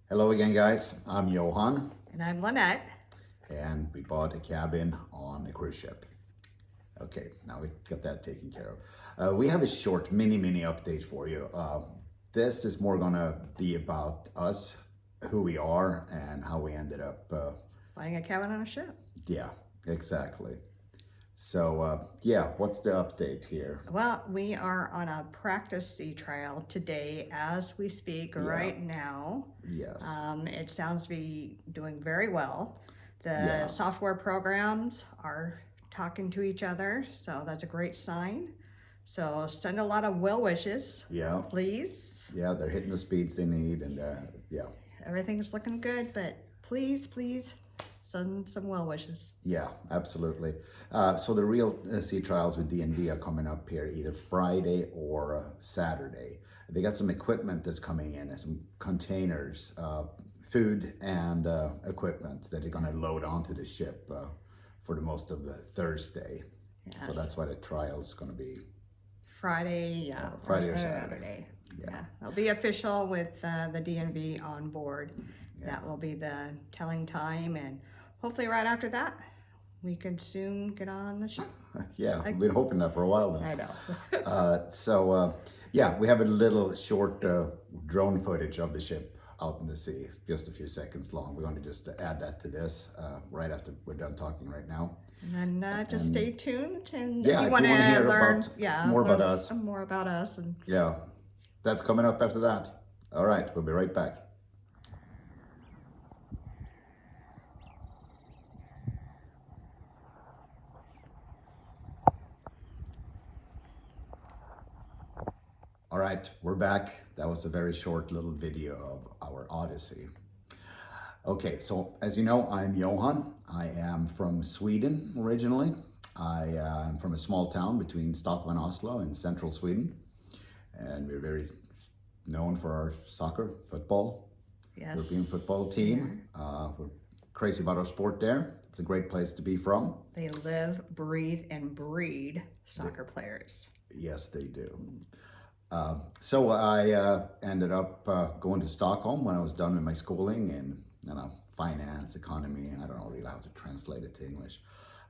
Hello again, guys. I'm Johan, And I'm Lynette. and we bought a cabin on a cruise ship. Okay, now we got that taken care of. We have a short mini update for you. This is more gonna be about us, who we are, and how we ended up. Buying a cabin on a ship. Yeah, exactly. So, yeah, what's the update here? Well, we are on a practice sea trial today as we speak Yeah, right now. yes, It sounds to be doing very well. The yeah, software programs are talking to each other, so that's a great sign. So send a lot of well wishes, yeah, please. yeah. They're hitting the speeds they need, and yeah. Everything's looking good, but please send some well wishes. Yeah, absolutely. So the real sea trials with DNV are coming up here either Friday or Saturday. They got some equipment that's coming in, some containers, food and equipment that they're going to load onto the ship for the most of Thursday. So Yes. that's why the trial is going to be Friday, yeah, Friday or Saturday. Yeah, it'll be official with the DNV on board. Yeah. That will be the telling time, and hopefully right after that, we can soon get on the ship. Yeah, we've been hoping that for a while now. I know. Yeah, we have a little short drone footage of the ship out in the sea, just a few seconds long. We're going to just add that to this right after we're done talking right now. And then just stay tuned, and Yeah, if you if want you wanna to hear learn, about more about us. more about us, and Yeah, that's coming up after that. All right, we'll be right back. All right, we're back. That was a very short little video of our Odyssey. Okay, so as you know, I'm Johan. I am from Sweden originally. I am from a small town between Stockholm and Oslo in central Sweden. And we're very known for our soccer, football, yes, European football team. We're crazy about our sport there. It's a great place to be from. they live, breathe, and breed soccer players. Yes, they do. So I ended up going to Stockholm when I was done with my schooling in finance, economy. I don't know really how to translate it to English.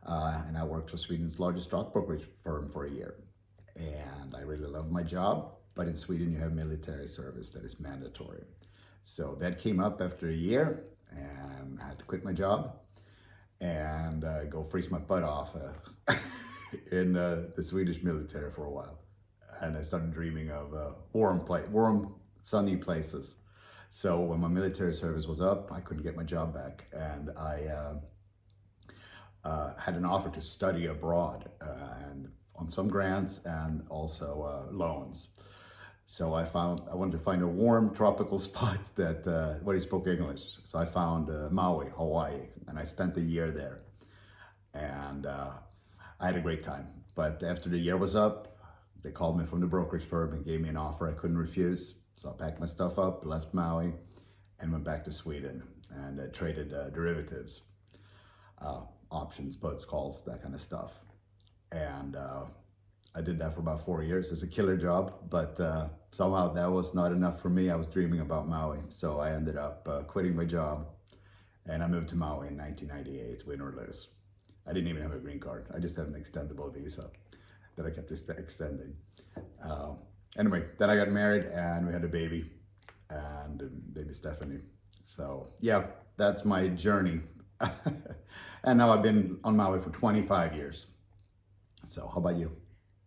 And I worked for Sweden's largest stock brokerage firm for a year. And I really loved my job. But in Sweden, you have military service that is mandatory. So that came up after a year, and I had to quit my job and go freeze my butt off in the Swedish military for a while. And I started dreaming of warm, sunny places. So when my military service was up, I couldn't get my job back, and I had an offer to study abroad and on some grants and also loans. So I wanted to find a warm tropical spot that where he spoke English. So I found Maui, Hawaii, and I spent a year there, and I had a great time. But after the year was up, they called me from the brokerage firm and gave me an offer I couldn't refuse. So I packed my stuff up, left Maui, and went back to Sweden and traded derivatives, options, puts, calls, that kind of stuff. And I did that for about 4 years. It's a killer job, but somehow that was not enough for me. I was dreaming about Maui. So I ended up quitting my job, and I moved to Maui in 1998, win or lose. I didn't even have a green card. I just had an extendable visa that I kept extending. Anyway, then I got married and we had a baby, and baby Stephanie. So yeah, that's my journey. And now I've been on Maui for 25 years. So how about you?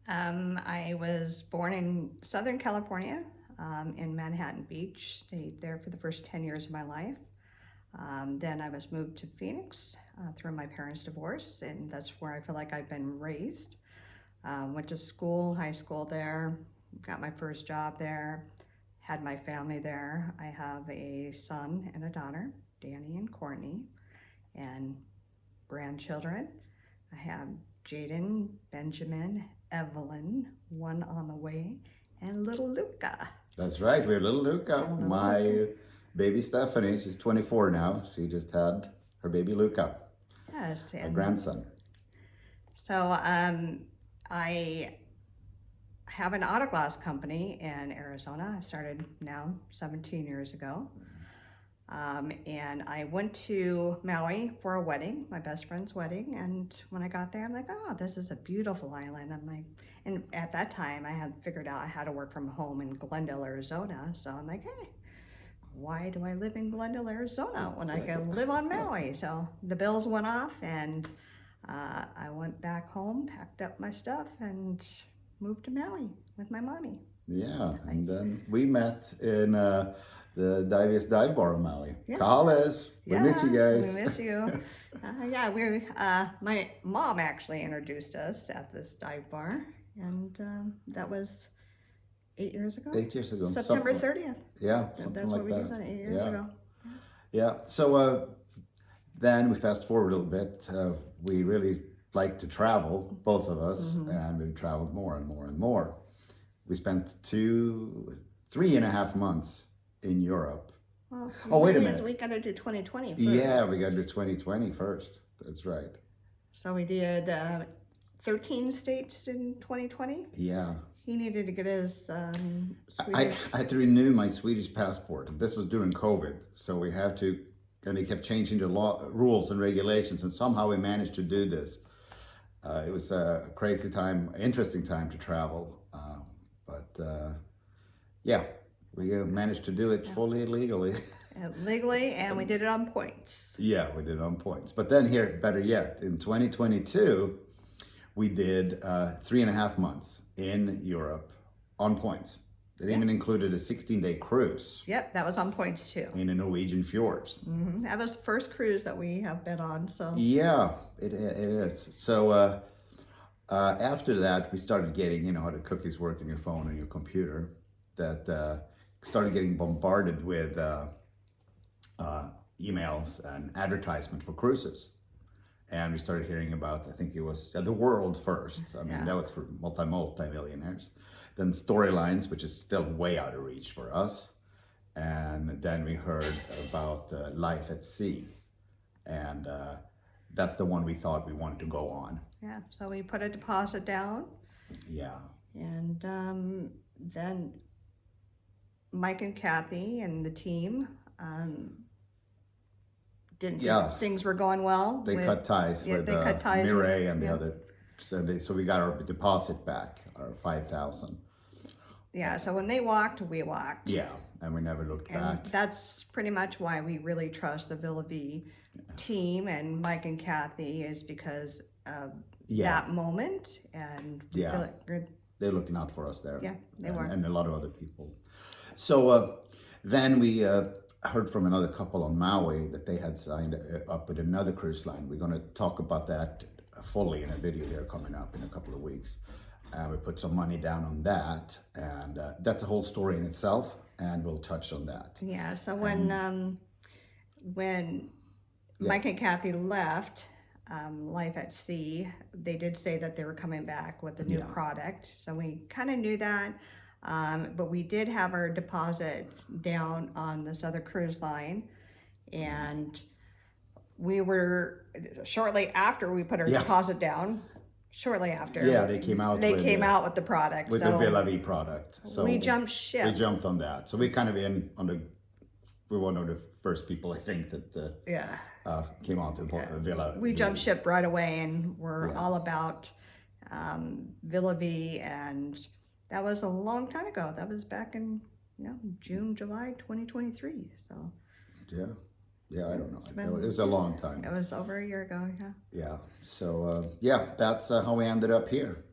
I was born in Southern California, in Manhattan Beach. Stayed there for the first 10 years of my life. Then I was moved to Phoenix through my parents' divorce, and that's where I feel like I've been raised. Went to school, high school there, got my first job there, had my family there. I have a son and a daughter, Danny and Courtney, and grandchildren. I have Jaden, Benjamin, Evelyn, one on the way, and little Luca. That's right, we have little Luca. My baby Stephanie, she's 24 now. She just had her baby Luca, Yes, a grandson. So I have an auto glass company in Arizona. I started now 17 years ago. And I went to Maui for a wedding, my best friend's wedding. And when I got there, I'm like, oh, this is a beautiful island. I'm like, and at that time I had figured out how to work from home in Glendale, Arizona. So I'm like, hey, why do I live in Glendale, Arizona when I can live on Maui? So the bills went off, and I went back home, packed up my stuff, and moved to Maui with my mommy. Yeah, and then we met in the diviest dive bar in Maui. Yeah. Kahales, we miss you guys. We miss you. Yeah, my mom actually introduced us at this dive bar, and that was 8 years ago. 8 years ago. September 30th. Yeah, That's what we did 8 years ago. Yeah, so then we fast forward a little bit. We really like to travel, both of us, and we've traveled more and more and more. We spent 3.5 months in Europe. Well, wait a minute. We got to do 2020 first. Yeah, we got to do 2020 first. That's right. So we did 13 states in 2020. Yeah. He needed to get his I had to renew my Swedish passport. This was during COVID, so we had to, and they kept changing the rules and regulations, and somehow we managed to do this. It was a crazy time, interesting time to travel, but yeah, we managed to do it fully legally. Legally, and we did it on points. Yeah, we did it on points. But then here, better yet, in 2022, we did 3.5 months in Europe on points. It even included a 16-day cruise. Yep, that was on points too. In the Norwegian fjords. That was the first cruise that we have been on. So yeah, it is. So after that, we started getting, how the cookies work in your phone and your computer. That started getting bombarded with emails and advertisement for cruises. And we started hearing about, I think it was the world first. I mean, that was for multi-millionaires. Then Storylines, which is still way out of reach for us. And then we heard about Life at Sea. And that's the one we thought we wanted to go on. Yeah, so we put a deposit down. Yeah. And then Mike and Kathy and the team didn't think things were going well. They cut ties with Mireille and the other. So we got our deposit back, our $5,000. Yeah, so when they walked, we walked. Yeah, and we never looked back. That's pretty much why we really trust the Villa Vie team and Mike and Kathy, is because of that moment. And they're looking out for us there. Yeah, they were. And a lot of other people. So then we heard from another couple on Maui that they had signed up with another cruise line. We're going to talk about that fully in a video here coming up in a couple of weeks. We put some money down on that, and that's a whole story in itself, and we'll touch on that. Yeah, so when Mike and Kathy left Life at Sea, they did say that they were coming back with a new product. So we kind of knew that. But we did have our deposit down on this other cruise line, and we were, shortly after we put our deposit down, they came out with the product, with the Villa Vie product. So we jumped ship. We jumped on that. So we kind of we're one of the first people, I think, that came on to Villa. We jumped ship right away, and we're all about Villa Vie, and that was a long time ago. That was back in June, July 2023. So yeah, I don't know. It was a long time. It was over a year ago. Yeah. So that's how we ended up here,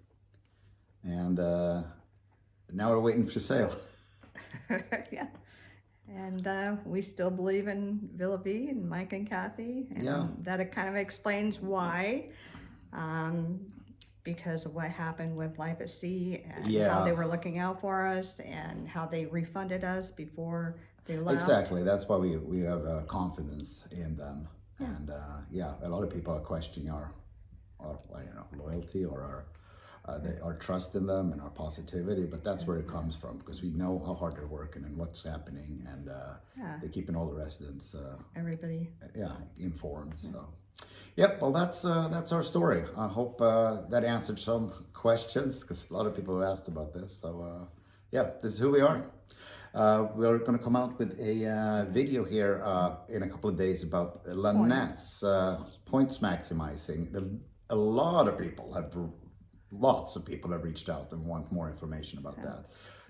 and now we're waiting for sail. Yeah. And we still believe in Villa Vie and Mike and Kathy, and that it kind of explains why. Because of what happened with Life at Sea, and how they were looking out for us, and how they refunded us before they left. Exactly. That's why we have confidence in them. And a lot of people are questioning our loyalty or our trust in them and our positivity, but that's where it comes from, because we know how hard they're working and what's happening, and they're keeping all the residents everybody informed. So yep, well, that's our story. I hope that answered some questions, because a lot of people have asked about this. So this is who we are. We're going to come out with a video here in a couple of days about Lynette's points maximizing. Lots of people have reached out and want more information about that.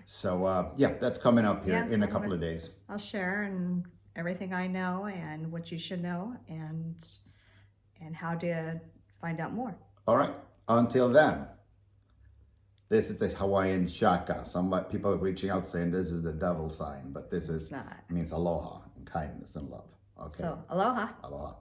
So yeah, that's coming up here in a couple of days. I'll share and everything I know and what you should know and how to find out more. All right. Until then, this is the Hawaiian shaka. Some people are reaching out saying this is the devil sign, but this is means aloha and kindness and love. Okay. So aloha. Aloha.